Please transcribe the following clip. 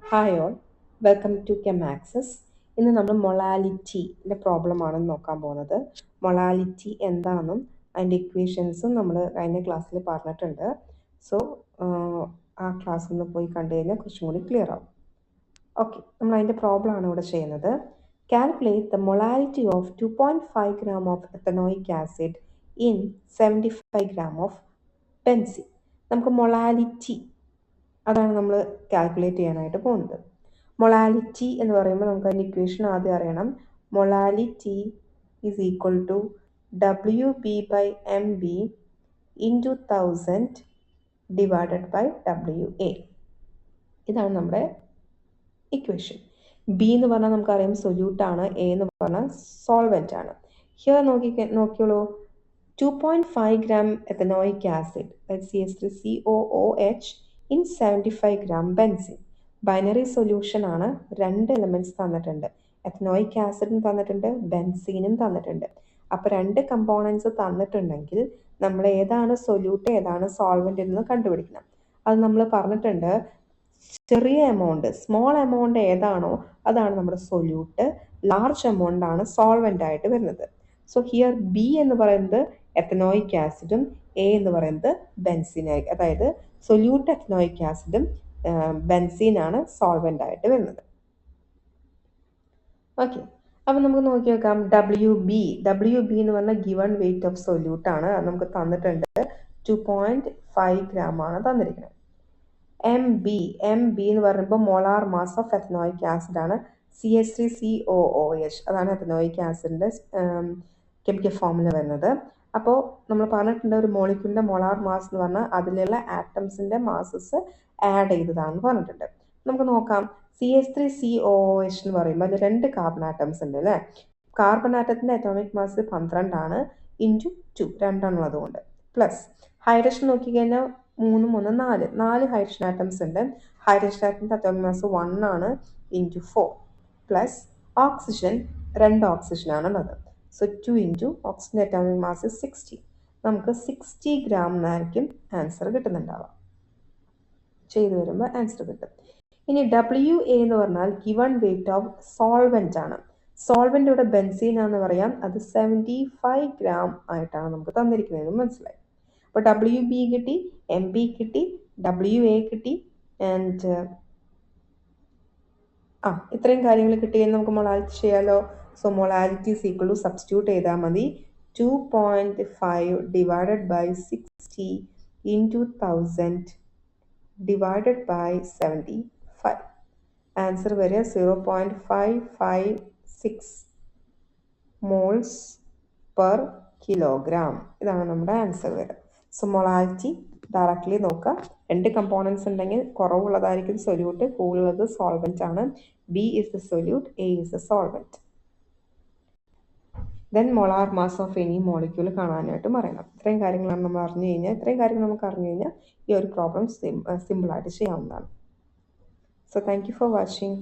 Hi all, welcome to കെമാക്സസ്. ഇന്ന് നമ്മൾ മൊളാലിറ്റിൻ്റെ പ്രോബ്ലമാണ് നോക്കാൻ പോകുന്നത്. മൊളാലിറ്റി എന്താണെന്നും അതിൻ്റെ ഇക്വേഷൻസും നമ്മൾ കഴിഞ്ഞ ക്ലാസ്സിൽ പറഞ്ഞിട്ടുണ്ട്. സോ ആ ക്ലാസ് ഒന്ന് പോയി കണ്ടു കഴിഞ്ഞാൽ കുറച്ചും കൂടി ക്ലിയർ ആവും. ഓക്കെ, നമ്മൾ അതിൻ്റെ പ്രോബ്ലമാണ് ഇവിടെ ചെയ്യുന്നത്. Calculate the molality of 2.5 gram of ethanoic acid in 75 gram of benzene. നമുക്ക് മൊളാലിറ്റി അതാണ് നമ്മൾ കാൽക്കുലേറ്റ് ചെയ്യാനായിട്ട് പോകുന്നത്. മൊളാലിറ്റി എന്ന് പറയുമ്പോൾ നമുക്ക് അതിൻ്റെ ഇക്വേഷൻ ആദ്യം അറിയണം. Molality is equal to WB/MB into 1000 divided by WA. ഇതാണ് നമ്മുടെ ഇക്വേഷൻ. ബി എന്ന് പറഞ്ഞാൽ നമുക്കറിയാം സൊല്യൂട്ടാണ്, എ എന്ന് പറഞ്ഞാൽ സോൾവെൻ്റ് ആണ്. ഹിയർ നോക്കിയോളൂ, 2.5 gram ethanoic acid CH3COOH in 75 gram benzene. Binary solution ആണ്. 2 എലമെന്റ്സ് തന്നിട്ടുണ്ട്. എത്തനോയിക് ആസിഡും തന്നിട്ടുണ്ട്, ബെൻസീനും തന്നിട്ടുണ്ട്. അപ്പോൾ 2 കമ്പോണൻസ് തന്നിട്ടുണ്ടെങ്കിൽ നമ്മൾ ഏതാണ് സൊല്യൂട്ട് ഏതാണ് സോൾവെന്റ് എന്ന് കണ്ടുപിടിക്കണം. അത് നമ്മൾ പറഞ്ഞിട്ടുണ്ട്. ചെറിയ എമൗണ്ട്, സ്മോൾ എമൗണ്ട് ഏതാണോ അതാണ് നമ്മുടെ സൊല്യൂട്ട്, ലാർജ് എമൗണ്ട് ആണ് സോൾവെന്റ് ആയിട്ട് വരുന്നത്. സോ ഹിയർ ബി എന്ന് പറയുന്നത് എത്തനോയിക് ആസിഡും എ എന്ന് പറയുന്നത് ബെൻസീനായിരിക്കും. അതായത് സൊല്യൂട്ട് എത്തനോയിക് ആസിഡും ബെൻസീനാണ് സോൾവെന്റ് ആയിട്ട് വരുന്നത്. ഓക്കെ, അപ്പം നമുക്ക് നോക്കി നോക്കാം. ഡബ്ല്യു ബി എന്ന് പറഞ്ഞാൽ ഗിവൺ വെയിറ്റ് ഓഫ് സൊല്യൂട്ട് ആണ്. അത് നമുക്ക് തന്നിട്ടുണ്ട്. 2.5 gram ആണ് തന്നിരിക്കുന്നത്. എം ബി എന്ന് പറയുമ്പോൾ molar mass of ethanoic acid ആണ്. CH3COOH അതാണ് എത്തനോയിക് ആസിഡിന്റെ കെമിക്കൽ ഫോമുല വരുന്നത്. അപ്പോൾ നമ്മൾ പറഞ്ഞിട്ടുണ്ട് ഒരു മോളിക്യൂളിന്റെ മോളാർ മാസ് എന്ന് പറഞ്ഞാൽ അതിലുള്ള ആറ്റംസിന്റെ മാസസ് ആഡ് ചെയ്തതാണെന്ന് പറഞ്ഞിട്ടുണ്ട്. നമുക്ക് നോക്കാം. CH3COOH എന്ന് പറയുമ്പോൾ അതിൽ 2 കാർബൺ ആറ്റംസ് ഉണ്ട് അല്ലേ. കാർബൺ ആറ്റത്തിന്റെ അറ്റോമിക് മാസ് 12 ആണ് ഇൻറ്റു 2, 2 ഉള്ളതുകൊണ്ട്. പ്ലസ് ഹൈഡ്രജൻ നോക്കിക്കഴിഞ്ഞാൽ 3, 3, 4 ഹൈഡ്രജൻ ആറ്റംസ് ഉണ്ട്. ഹൈഡ്രജൻ ആറ്റത്തിന്റെ അറ്റോമിക് മാസ് 1 ആണ് ഇൻറ്റു 4. പ്ലസ് ഓക്സിജൻ 2 ഓക്സിജൻ ആണുള്ളത്. So 2 into oxygen atomic mass 60. നമുക്ക് 60 gram എന്നായിരിക്കും ആൻസർ കിട്ടുന്നുണ്ടാവാം. ചെയ്തു വരുമ്പോൾ ആൻസർ കിട്ടും. ഇനി WA എന്ന് പറഞ്ഞാൽ ഗിവൺ വെയിറ്റ് ഓഫ് സോൾവെന്റ് ആണ്. സോൾവെന്റ് ഇവിടെ ബെൻസീൻ ആണെന്ന് പറയാം. അത് 75 gram ആയിട്ടാണ് നമുക്ക് തന്നിരിക്കുന്നതെന്ന് മനസ്സിലായി. അപ്പോൾ WB കിട്ടി, MB കിട്ടി, WA കിട്ടി, ആൻഡ് ഇത്രയും കാര്യങ്ങൾ കിട്ടിയെന്ന് നമുക്ക് മൊളാലിറ്റി ചെയ്യാലോ. So molality is equal to substitute ചെയ്താൽ മതി. 2.5 divided by 60 into 1000 divided by 75. Answer വരിക 0.556 മോൾസ് പെർ കിലോഗ്രാം. ഇതാണ് നമ്മുടെ ആൻസർ വരിക. സോ മൊളാലിറ്റി ഡയറക്റ്റ്ലി നോക്കുക. 2 കമ്പോണൻസ് ഉണ്ടെങ്കിൽ കുറവുള്ളതായിരിക്കും സൊല്യൂട്ട്, കൂടുതലുള്ളത് സോൾവെന്റ് ആണ്. B is the solute, A is the solvent. Then molar mass of any molecule കാണാനായിട്ടും അറിയണം. ഇത്രയും കാര്യങ്ങളാണ് നമ്മൾ അറിഞ്ഞു കഴിഞ്ഞാൽ ഈ ഒരു പ്രോബ്ലം സിമ്പിളായിട്ട് ചെയ്യാവുന്നതാണ്. So thank you for watching.